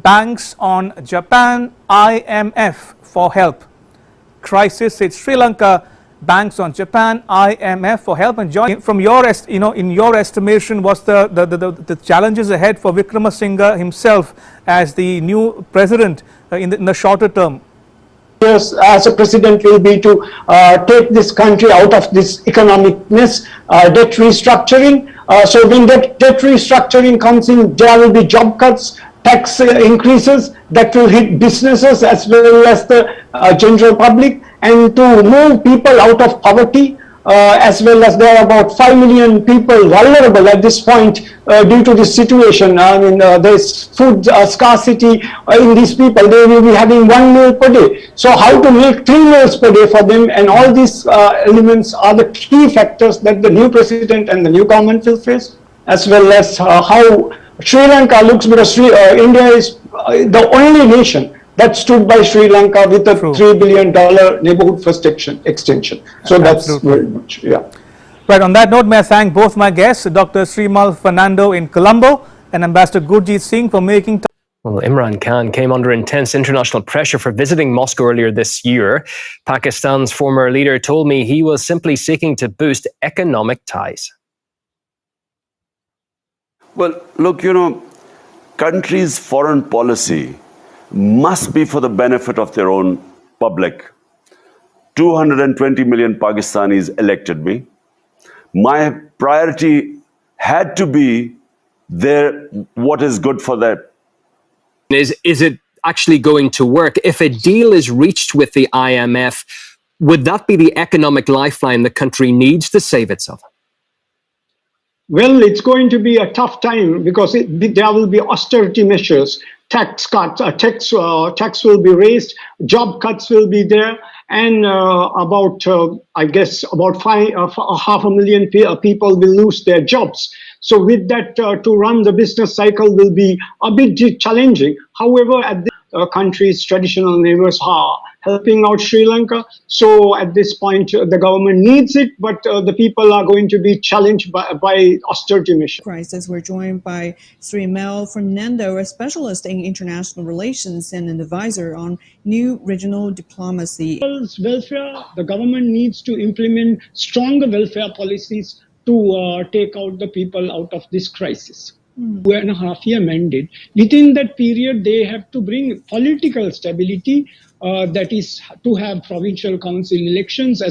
banks on Japan, IMF for help. Crisis hits Sri Lanka, banks on Japan, IMF for help. And John, from your, in your estimation, what's the challenges ahead for Wickremesinghe himself as the new president in the shorter term? Yes, as a president will be to take this country out of this economic mess, debt restructuring. So when debt restructuring comes in, there will be job cuts, tax increases that will hit businesses as well as the general public, and to move people out of poverty, as well as there are about 5 million people vulnerable at this point due to this situation. I mean, there's food scarcity in these people. They will be having 1 meal per day. So how to make 3 meals per day for them, and all these elements are the key factors that the new president and the new government will face, as well as how Sri Lanka looks, because India is the only nation that stood by Sri Lanka with a $3 billion neighborhood first extension. So that's very much, yeah. Right, on that note, may I thank both my guests, Dr. Srimal Fernando in Colombo and Ambassador Gurjeet Singh for making time. Well, Imran Khan came under intense international pressure for visiting Moscow earlier this year. Pakistan's former leader told me he was simply seeking to boost economic ties. Well, look, countries' foreign policy must be for the benefit of their own public. 220 million Pakistanis elected me. My priority had to be what is good for them. Is it actually going to work? If a deal is reached with the IMF, would that be the economic lifeline the country needs to save itself? Well, it's going to be a tough time because there will be austerity measures, tax cuts, tax will be raised, job cuts will be there, and I guess about 500,000 people will lose their jobs. So with that, to run the business cycle will be a bit challenging. However, at this country's traditional neighbors are helping out Sri Lanka. So at this point, the government needs it, but the people are going to be challenged by austerity measures. Crisis. We're joined by Srimal Fernando, a specialist in international relations and an advisor on new regional diplomacy. Welfare, the government needs to implement stronger welfare policies to take out the people out of this crisis. 2.5-year mandate. Within that period, they have to bring political stability, that is to have provincial council elections.